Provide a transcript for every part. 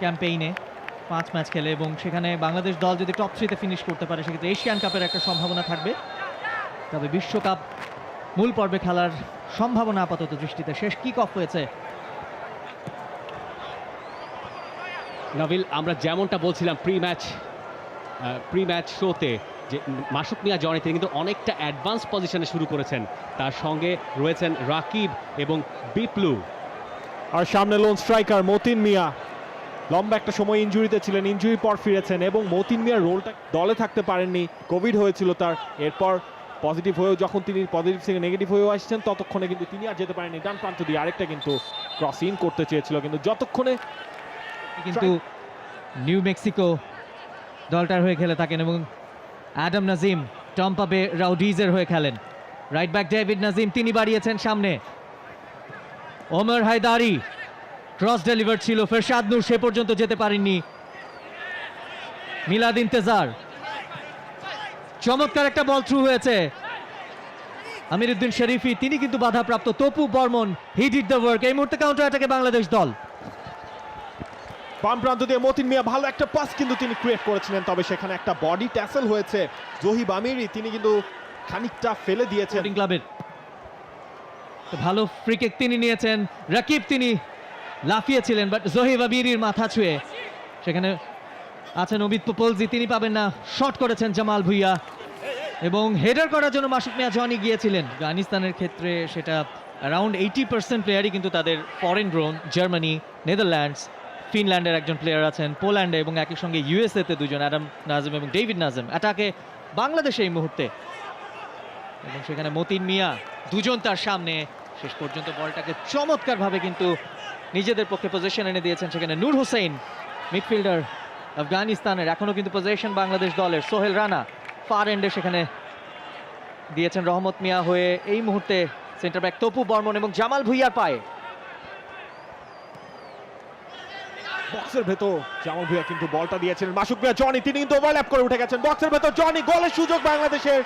ক্যাম্পেইনে 5 ম্যাচ খেলে এবং সেখানে বাংলাদেশ দল যদি টপ 3-তে ফিনিশ করতে পারে সেক্ষেত্রে এশিয়ান কাপের একটা সম্ভাবনা থাকবে। তবে বিশ্বকাপ মূল পর্বে খেলার সম্ভাবনা আপাতত দৃষ্টিতে শেষ কিক অফ হয়েছে। নভিল, আমরা যেমনটা বলছিলাম প্রি ম্যাচ শোতে যে মাসুক মিয়া জনি তিনি কিন্তু অনেকটা অ্যাডভান্স পজিশনে শুরু করেছেন, তার সঙ্গে রয়েছেন রাকিব এবং বিপ্লু। আর সামনে লোন স্ট্রাইকার মতিন মিয়া, লম্বা একটা সময় ইনজুরিতে ছিলেন, ইনজুরি পর ফিরেছেন এবং মতিন মিয়ার রোলটা দলে থাকতে পারেননি, কোভিড হয়েছিল তার। এরপর পজিটিভ হয়েও যখন তিনি পজিটিভ থেকে নেগেটিভ হয়েও আসছেন ততক্ষণে কিন্তু তিনি আর যেতে পারেননি। ডান প্রান্ত দিয়ে আরেকটা কিন্তু ক্রস ইন করতে চেয়েছিল, কিন্তু যতক্ষণে কিন্তু নিউ মেক্সিকো দলটার হয়ে খেলে থাকেন এবং অ্যাডাম নাজিম টম্পা বে রাউডিজের হয়ে খেলেন। রাইট ব্যাক ডেভিড নাজিম তিনি বাড়িয়েছেন সামনে। ওমর হায়দারি ক্রস ডেলিভার ছিল, ফেরশাদ নূর সে পর্যন্ত যেতে পারেননি। মিলাদ ইন্তেজার, চমৎকার একটা বল থ্রু হয়েছে। আমিরউদ্দিন শরীফি তিনি কিন্তু বাধাপ্রাপ্ত। Topu Barman he did the work. এই মুহূর্তে কাউন্টার অ্যাটাকে বাংলাদেশ দল। বাম প্রান্ত দিয়ে মতিন মিয়া ভালো একটা পাস কিন্তু তিনি ক্রিয়েট করেছিলেন, তবে সেখানে একটা বডি ট্যাসেল হয়েছে। জহিব আমিরি তিনি কিন্তু খানিকটা ফেলে দিয়েছেন। স্পোর্টিং ক্লাবের ভালো ফ্রি কিক তিনি নিয়েছেন। রাকিব তিনি লাফিয়েছিলেন বাট জহিব আমিরির মাথা ছুঁয়ে সেখানে আছেন অমিত পোপলজি, তিনি পাবেন না। শট করেছেন জামাল ভুইয়া এবং হেডার করার জন্য মাসুক মিয়া জনি গিয়েছিলেন। আফগানিস্তানের ক্ষেত্রে সেটা অ্যারাউন্ড 80% প্লেয়ারই কিন্তু তাদের ফরেন গ্রোন। জার্মানি, নেদারল্যান্ডস, ফিনল্যান্ডের একজন প্লেয়ার আছেন, পোল্যান্ডে এবং একই সঙ্গে ইউএসএতে দুজন, অ্যাডাম নাজিম এবং ডেভিড নাজিম। অ্যাটাকে বাংলাদেশে এই মুহূর্তে এবং সেখানে মতিন মিয়া দুজন তার সামনে। শেষ পর্যন্ত বলটাকে চমৎকারভাবে কিন্তু নিজেদের পক্ষে পজিশন এনে দিয়েছেন। সেখানে নূর হোসেন মিডফিল্ডার আফগানিস্তানের, এখনো কিন্তু পজিশন বাংলাদেশ দলের। সোহেল রানা ফার এন্ডে সেখানে দিয়েছেন রহমত মিয়া হয়ে। এই মুহূর্তে সেন্টার ব্যাক তপু বর্মন এবং জামাল ভুইয়ার পায়ে। বক্সের ভেতর জামাল ভুইয়া কিন্তু বলটা দিয়েছিলেন মাসুক মিয়া জনি, তিনি কিন্তু ওভারল্যাপ করে উঠে গেছেন বক্সের ভেতর। জনি গোলের সুযোগ বাংলাদেশের।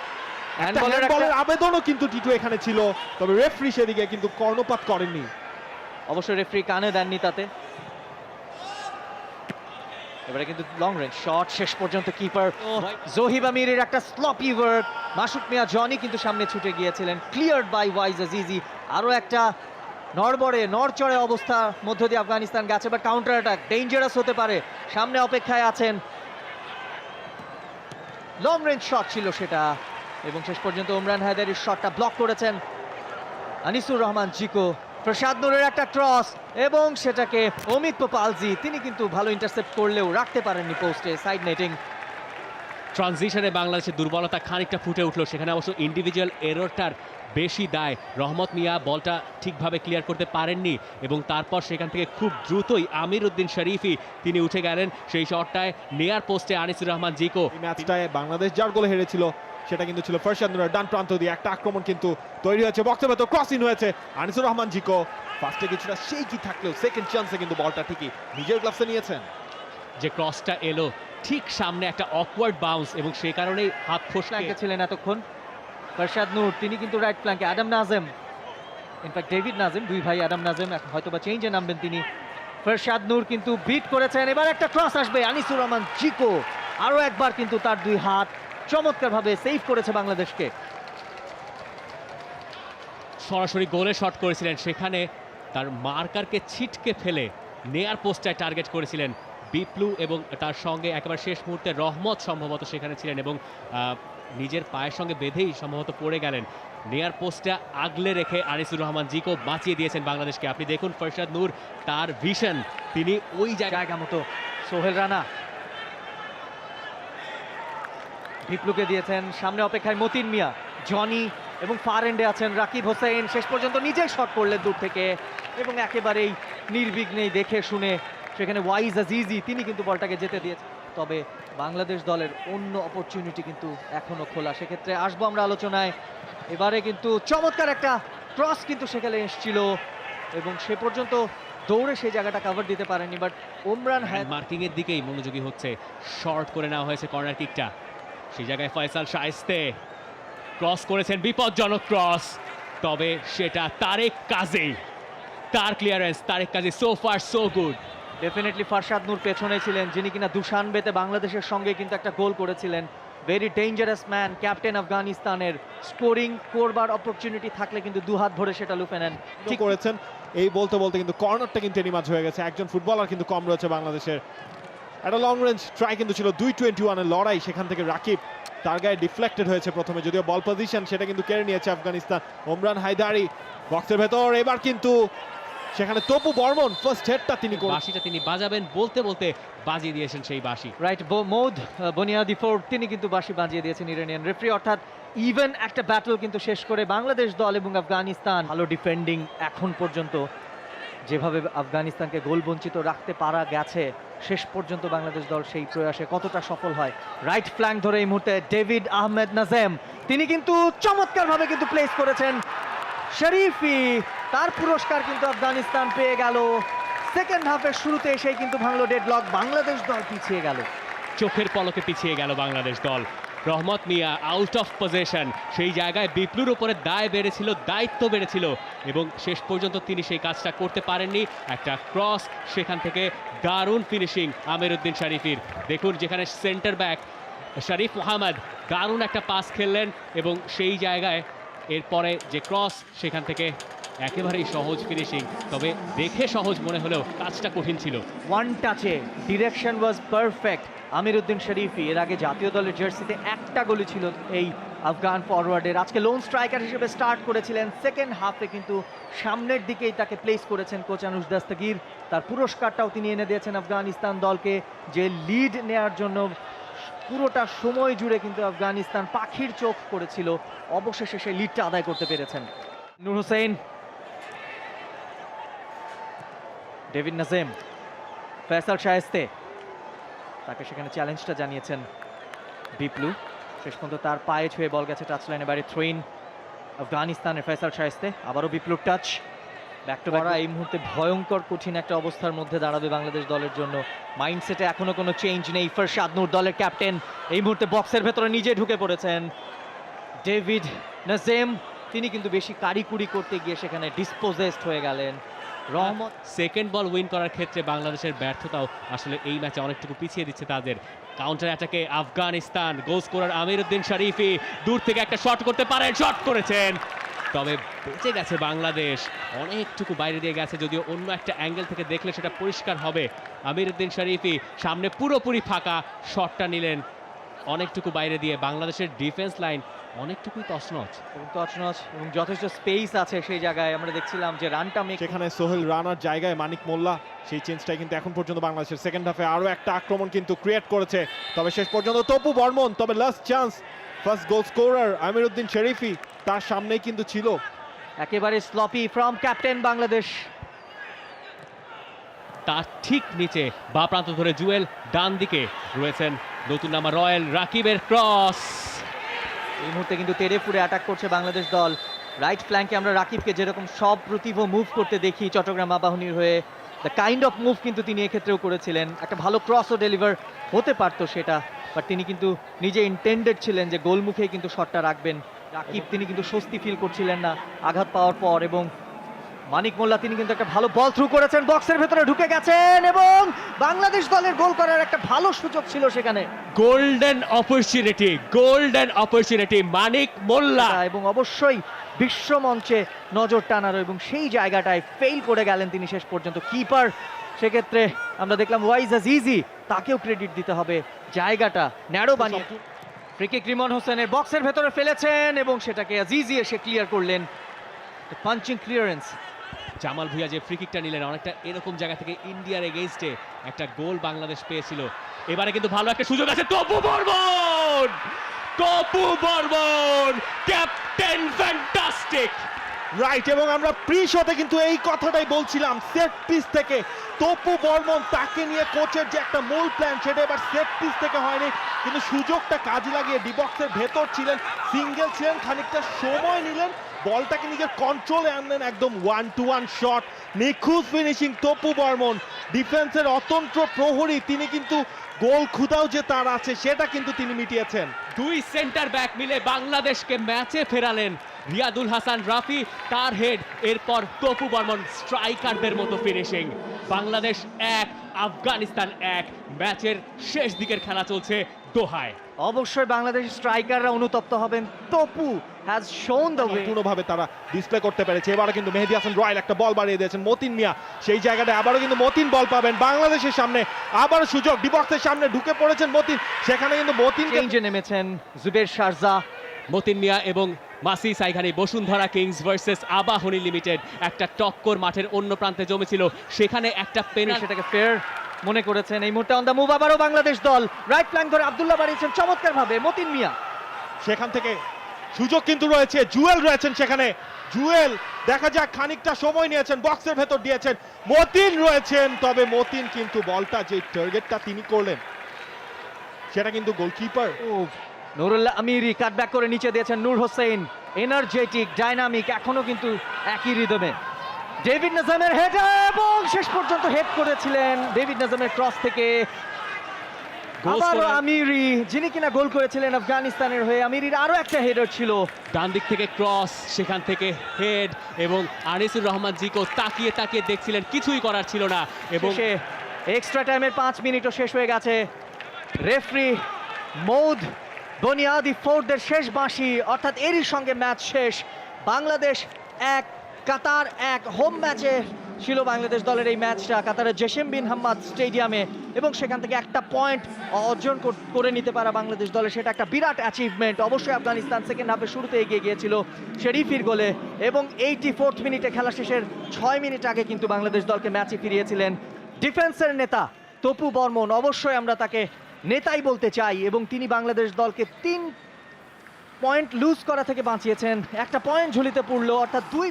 হ্যান্ডবলের আবেদনও কিন্তু টিটু এখানে ছিল, তবে রেফারি সেদিকে কিন্তু কর্ণপাত করেননি। অবশ্য রেফারি কানে দেননি তাতে। এবারে কিন্তু লং রেঞ্জ শট, শেষ পর্যন্ত কিপার জহিব আমিরের একটা স্লপি ওয়ার্ক। মাসুক মিয়া জনি কিন্তু সামনে ছুটে গিয়েছিলেন, ক্লিয়ারড বাই ওয়াইজ আজিজি। আরো একটা নড়চড়ে অবস্থা মধ্য দিয়ে আফগানিস্তান গেছে, বাট কাউন্টার অ্যাটাক ডেঞ্জারাস হতে পারে। সামনে অপেক্ষায় আছেন, লং রেঞ্জ শট ছিল সেটা এবং শেষ পর্যন্ত ওমরান হায়দারির শটটা ব্লক করেছেন আনিসুর রহমান জিকো। ফেরশাদ নূরের একটা ক্রস এবং সেটাকে অমিত পোপালজি তিনি কিন্তু ভালো ইন্টারসেপ্ট করলেও রাখতে পারেননি পোস্টে। Side netting. ট্রানজিশনে বাংলাদেশের দুর্বলতা খানিকটা ফুটে উঠলো, সেখানে অবশ্য ইন্ডিভিজুয়াল এররটার বেশি দায়। রহমত মিয়া বলটা ঠিকভাবে ক্লিয়ার করতে পারেননি এবং তারপর সেখান থেকে খুব দ্রুতই আমিরউদ্দিন শরীফি তিনি উঠে গেলেন। সেই শটটায় নেয়ার পোস্টে আনিসুর রহমান জিকো। এই ম্যাচটায় বাংলাদেশ যার গোলে হেরেছিল সেটা কিন্তু ছিল ফেরশাদ নূরের ডান প্রান্ত দিয়ে একটা আক্রমণ কিন্তু তৈরি হয়েছে, বক্সের ভেতর ক্রস ইন হয়েছে। আনিসুর রহমান জিকো ফার্স্টে কিছুটা সেই কি থাকলেও সেকেন্ড চান্সে কিন্তু বলটা ঠিকই নিজের গ্লাভসে নিয়েছেন। যে ক্রসটা এলো ঠিক সামনে একটা অকওয়ার্ড বাউন্স এবং সেই কারণেই হাত ফসকে ছিলেন এতক্ষণ ফেরশাদ নূর, তিনি কিন্তু রাইট ফ্ল্যাঙ্কে। Adam Nazim, in fact David Nazim, দুই ভাই অ্যাডাম নাজিম হয়তো বা চেঞ্জে নামবেন তিনি। ফেরশাদ নূর কিন্তু বিট করেছেন। এবার একটা ক্রস আসবে, আনিসুর রহমান জিকো আরো একবার কিন্তু তার দুই হাত চমৎকারভাবে সেভ করেছে বাংলাদেশকে। সরাসরি গোলে শট করেছিলেন, সেখানে তার মার্কারকে ছিটকে ফেলে নেয়ার পোস্টটায় টার্গেট করেছিলেন বিপ্লু এবং তার সঙ্গে একেবারে শেষ মুহূর্তে রহমত সম্ভবত সেখানে ছিলেন এবং নিজের পায়ের সঙ্গে বেঁধেই সম্ভবত পড়ে গেলেন। নেয়ার পোস্টটা আগলে রেখে আনিসুর রহমান জিকো বাঁচিয়ে দিয়েছেন বাংলাদেশকে। আপনি দেখুন ফেরশাদ নূর তার ভিশন, তিনি ওই জায়গা মতো। সোহেল রানা বিপ্লুকে দিয়েছেন, সামনে অপেক্ষায় মতিন মিয়া জনি এবং ফার এন্ডে আছেন রাকিব হোসেন। শেষ পর্যন্ত নিজেই শট করলেন দূর থেকে এবং একেবারেই নির্বিঘ্নেই দেখে শুনে সেখানে ওয়াইজ আজিজি তিনি কিন্তু বলটাকে যেতে দিয়েছেন। তবে বাংলাদেশ দলের অন্য অপরচুনিটি কিন্তু এখনো খোলা, সেক্ষেত্রে আসবো আমরা আলোচনায়। এবারে কিন্তু চমৎকার একটা ক্রস কিন্তু সেখানে এসেছিল এবং সে পর্যন্ত দৌড়ে সেই জায়গাটা কভার দিতে পারেনি, বাট ওমরান মার্কিং এর দিকেই মনোযোগী হচ্ছে। শর্ট করে নেওয়া হয়েছে কর্নার কিকটা, সেই জায়গায় ফয়সাল শায়েস্তে ক্রস করেছেন, বিপজ্জনক ক্রস, তবে সেটা তারেক কাজী, তার clearance. Tareq Kazi so far so good. Definitely Farshad Noor পেছনে ছিলেন, যিনি কিনা দুশানবেতে বাংলাদেশের সঙ্গে কিন্তু একটা গোল করেছিলেন। ভেরি ডেঞ্জারাস ম্যান, ক্যাপ্টেন আফগানিস্তানের। স্কোরিং করবার অপরচুনিটি থাকলে কিন্তু দুহাত ভরে সেটা লুফে নেন। ঠিক করেছেন। এই বলতে বলতে কিন্তু কর্নারটা কিন্তু এরই মাঝ হয়ে গেছে। একজন ফুটবলার কিন্তু কম রয়েছে বাংলাদেশের। একটা লং রেঞ্জ ট্রাই কিন্তু ছিল 2-21 লড়াই, সেখান থেকে রাকিব তার গায়ে ডিফ্লেক্টেড হয়েছে প্রথমে, যদিও বল পজিশন সেটা কিন্তু কেড়ে নিয়েছে আফগানিস্তান। ওমরান হায়দারি বক্সের ভেতর, এবার কিন্তু সেখানে তপু বর্মন ফার্স্ট হেডটা তিনি বাঁশিটা তিনি বাজাবেন বলতে বলতে বাজিয়ে দিয়েছেন সেই বাঁশি। রাইট, মৌদ বনিয়াদি ফোর্ড তিনি কিন্তু বাঁশি বাজিয়ে দিয়েছেন ইরানিয়ান রেফারি। অর্থাৎ ইভেন একটা ব্যাটল কিন্তু শেষ করে বাংলাদেশ দল এবং আফগানিস্তান। ভালো ডিফেন্ডিং এখন পর্যন্ত, যেভাবে আফগানিস্তানকে গোল বঞ্চিত রাখতে পারা গেছে, শেষ পর্যন্ত বাংলাদেশ দল সেই প্রয়াসে কতটা সফল হয়। রাইট ফ্ল্যাঙ্ক ধরে এই মুহূর্তে ডেভিড আহমেদ নাজেম, তিনি কিন্তু চমৎকারভাবে কিন্তু প্লেস করেছেন। শরীফি, তার পুরস্কার কিন্তু আফগানিস্তান পেয়ে গেল। সেকেন্ড হাফের শুরুতে এসেই কিন্তু ভাঙলো ডেডলক, বাংলাদেশ দল পিছিয়ে গেল। চোখের পলকে পিছিয়ে গেল বাংলাদেশ দল। রহমত মিয়া আউট অফ পজিশন, সেই জায়গায় বিপ্লুর উপরে দায় বেড়েছিল, দায়িত্ব বেড়েছিল এবং শেষ পর্যন্ত তিনি সেই কাজটা করতে পারেননি। একটা ক্রস, সেখান থেকে দারুণ ফিনিশিং আমিরউদ্দিন শরীফির। দেখুন যেখানে সেন্টার ব্যাক শরীফ মোহাম্মদ দারুণ একটা পাস খেললেন এবং সেই জায়গায় এরপরে যে ক্রস, সেখান থেকে একেবারেই সহজ ফিনিশিং। তবে দেখে সহজ মনে হলেও কাজটা কঠিন ছিল। ওয়ান টাচে direction was perfect. Amiruddin Sharifi এর আগে জাতীয় দলের জার্সিতে একটা গোলই ছিল এই আফগান ফরওয়ার্ডের। আজকে লোন স্ট্রাইকার হিসেবে স্টার্ট করেছিলেন, সেকেন্ড হাফে কিন্তু সামনের দিকেই তাকে প্লেস করেছেন কোচ আনুশ দাস্তগীর। তার পুরস্কারটাও তিনি এনে দিয়েছেন আফগানিস্তান দলকে, যে লিড নেয়ার জন্য পুরোটা সময় জুড়ে কিন্তু আফগানিস্তান পাখির চোখ করেছিল, অবশেষে সেই লিডটা আদায় করতে পেরেছেন। নূর হোসেন, ডেভিড নাজেম, ফয়সাল শায়েস্তে, তাকে সেখানে চ্যালেঞ্জটা জানিয়েছেন বিপ্লু। শেষ পর্যন্ত তার পায়ে ছুঁয়ে বল গেছে টাচ লাইনে বাইরে। থ্রোইন আফগানিস্তানের ফয়সাল শায়েস্তে, আবারও বিপ্লুর টাচ। ব্যাক টু ব্যাক এই মুহূর্তে ভয়ঙ্কর কঠিন একটা অবস্থার মধ্যে দাঁড়াবে বাংলাদেশ দলের জন্য। মাইন্ডসেটে এখনো কোনো চেঞ্জ নেই। ফারশাদ নূর দলের ক্যাপ্টেন এই মুহূর্তে বক্সের ভেতরে নিজে ঢুকে পড়েছেন। ডেভিড নাজেম, তিনি কিন্তু বেশি কারিকুরি করতে গিয়ে সেখানে ডিসপোজেসড হয়ে গেলেন। রহমত, সেকেন্ড বল উইন করার ক্ষেত্রে বাংলাদেশের ব্যর্থতাও আসলে এই ম্যাচে অনেকটুকু পিছিয়ে দিচ্ছে তাদের। কাউন্টার অ্যাটাকে আফগানিস্তান, গোল স্কোরার আমিরউদ্দিন শরীফি দূর থেকে একটা শট করতে পারেন, শট করেছেন, তবে বেঁচে গেছে বাংলাদেশ। অনেকটুকু বাইরে দিয়ে গেছে, যদিও অন্য একটা অ্যাঙ্গেল থেকে দেখলে সেটা পরিষ্কার হবে। আমিরউদ্দিন শরীফি সামনে পুরোপুরি ফাঁকা, শটটা নিলেন অনেকটুকু বাইরে দিয়ে। বাংলাদেশের ডিফেন্স লাইন অনেকটুকুই তছনছ এবং যথেষ্ট স্পেস আছে সেই জায়গায়। আমরা দেখছিলাম যে রানটা সেখানে সোহেল রানার জায়গায় মানিক মোল্লা, সেই চেঞ্জটাই কিন্তু এখন পর্যন্ত বাংলাদেশের সেকেন্ড হাফে আরও একটা আক্রমণ কিন্তু ক্রিয়েট করেছে। তবে শেষ পর্যন্ত তপু বর্মন, তবে last chance first goal scorer Amiruddin Sharifi তার সামনেই কিন্তু ছিল। একেবারে স্লপি ফ্রম ক্যাপ্টেন বাংলাদেশ। তার ঠিক নিচে বা প্রান্ত ধরে জুয়েল, ডান দিকে রয়েছেন নতুন নামা রয়েল। রাকিবের ক্রস, এই মুহূর্তে কিন্তু তেড়ে ফুড়ে অ্যাটাক করছে বাংলাদেশ দল। রাইট ফ্ল্যাঙ্কে আমরা রাকিবকে যেরকম সব প্রতিভ মুভ করতে দেখি চট্টগ্রাম আবাহনীর হয়ে, দ্য কাইন্ড অফ মুভ কিন্তু তিনি এক্ষেত্রেও করেছিলেন। একটা ভালো ক্রসও ডেলিভার হতে পারতো সেটা, বাট তিনি কিন্তু নিজে ইন্টেন্ডেড ছিলেন যে গোলমুখে কিন্তু শটটা রাখবেন। রাকিব তিনি কিন্তু স্বস্তি ফিল করছিলেন না আঘাত পাওয়ার পর, এবং মানিক মোল্লা তিনি কিন্তু একটা ভালো বল থ্রু করেছেন, বক্সের ভেতরে ঢুকে গেছেন এবং বাংলাদেশ দলের গোল করার একটা ভালো সুযোগ ছিল সেখানে। গোল্ডেন অপরচুনিটি মানিক মোল্লা, এবং অবশ্যই বিশ্ব মঞ্চে নজর টানারও, এবং সেই জায়গাটায় ফেল করে গেলেন তিনি শেষ পর্যন্ত। কিপার সেক্ষেত্রে আমরা দেখলাম ওয়াইজ আজিজি, তাকেও ক্রেডিট দিতে হবে, জায়গাটা ন্যারো বানিয়ে। ফ্রিকিক রিমন হোসেনের বক্সের ভেতরে ফেলেছেন এবং সেটাকে আজিজি এসে ক্লিয়ার করলেন। Punching clearance. জামাল ভুঁইয়া যে ফ্রিকিকটা নিলেন, অনেকটা এরকম জায়গা থেকে ইন্ডিয়ার এগেইনস্টে একটা গোল বাংলাদেশ পেয়েছিল। এবারে কিন্তু ভালো একটা সুযোগ আছে। Topu Barman captain, fantastic. Right, এবং আমরা প্রি শটে কিন্তু এই কথাটাই বলছিলাম, সেট পিস থেকে তপু বর্মন, তাকে নিয়ে কোচের যে একটা মূল প্ল্যান সেটা এবার সেট পিস থেকে হয়নি, কিন্তু সুযোগটা কাজে লাগিয়ে ডিবক্সের ভেতর ছিলেন, সিঙ্গেল ছিলেন, খানিকটা সময় নিলেন, বলটাকে নিজের কন্ট্রোলে আনলেন, একদম 1-1 শট, নিখুঁত ফিনিশিং তপু বর্মন, ডিফেন্সের অতন্ত্র প্রহরী তিনি, কিন্তু গোল খুদাও যে তার আছে সেটা কিন্তু তিনি মিটিয়েছেন। দুই সেন্টার ব্যাক মিলে বাংলাদেশকে ম্যাচে ফেরালেন। রিয়াদুল হাসান রাফি, তার হেড, এরপর তপু বর্মন, স্ট্রাইকারদের মতো ফিনিশিং। বাংলাদেশ 1, আফগানিস্তান 1। ম্যাচের শেষ দিকের খেলা চলছে দোহায়। অবশ্যই বাংলাদেশের স্ট্রাইকাররা অনুতপ্ত হবেন। Topu has shown the way. সম্পূর্ণভাবে তারা ডিসপ্লে করতে পেরেছে। এবারও কিন্তু মেহেদী হাসান রয়্যাল একটা বল বাড়িয়ে দিয়েছেন মতিন মিয়া, সেই জায়গাটায় আবারও কিন্তু মতিন বল পাবেন বাংলাদেশের সামনে। আবারও সুযোগ, ডিবক্সের সামনে ঢুকে পড়েছেন মতিন, সেখানে কিন্তু মতিন চেঞ্জে নেমেছেন জুবের শারজা। মতিন মিয়া এবং Masih Saighani. Bashundhara Kings versus Abahani Limited, একটা টক্কর মাঠের অন্য প্রান্তে জমেছিল, সেখানে একটা পেনাল্টি। সেটাকে ফেয়ার মনে করেছেন। এই মুহূর্তে অন দ্য মুভ আবারও বাংলাদেশ দল। রাইট ফ্ল্যাঙ্ক ধরে আব্দুল্লাহ বাড়িয়েছেন চমৎকার ভাবে মতিন মিয়া। সেখান থেকে সুযোগ কিন্তু রয়েছে, জুয়েল রয়েছেন সেখানে। জুয়েল দেখা যাক, খানিকটা সময় নিয়েছেন, বক্সের ভেতর দিয়েছেন, মতিন রয়েছেন, তবে মতিন কিন্তু বলটা যে টার্গেটটা তিনি করলেন সেটা কিন্তু গোলকিপার নুরুল্লাহ আমিরি কাটব্যাক করে নিচে দিয়েছেন নূর হোসেন। এনার্জেটিক, ডাইনামিক, এখনো কিন্তু একই রিদমে। ডেভিড নাজামের হেডার এবং শেষ পর্যন্ত হেড করেছিলেন ডেভিড নাজামের ক্রস থেকে। আবারও আমিরি, যিনি কিনা গোল করেছিলেন আফগানিস্তানের হয়ে। আমিরির আরো একটা হেডার ছিল। ডান দিক থেকে ক্রস, সেখান থেকে হেড, এবং আনিসুর রহমান জিকো তাকিয়ে তাকিয়ে দেখছিলেন, কিছুই করার ছিল না। এবং এক্সট্রা টাইমের 5 মিনিটও শেষ হয়ে গেছে। রেফারি মৌদ বুনিয়াদি ফোর্ডের শেষ বাঁশি, অর্থাৎ এরই সঙ্গে ম্যাচ শেষ। বাংলাদেশ 1 কাতার 1। হোম ম্যাচে ছিল বাংলাদেশ দলের এই ম্যাচটা কাতারের জেসেম বিন হাম্মাদ স্টেডিয়ামে, এবং সেখান থেকে একটা পয়েন্ট অর্জন করে নিতে পারা বাংলাদেশ দলের, সেটা একটা বিরাট অ্যাচিভমেন্ট। অবশ্যই আফগানিস্তান সেকেন্ড হাফে শুরুতে এগিয়ে গিয়েছিল শেরিফির গোলে, এবং 84th মিনিটে খেলা শেষের 6 মিনিট আগে কিন্তু বাংলাদেশ দলকে ম্যাচে ফিরিয়েছিলেন ডিফেন্সের নেতা তপু বর্মন। অবশ্যই আমরা তাকে নেতাই বলতে চাই, এবং তিনি বাংলাদেশ দলকে 3 পয়েন্ট লুজ করা থেকে বাঁচিয়েছেন। একটা পয়েন্ট ঝুলিতে পড়লো, অর্থাৎ 2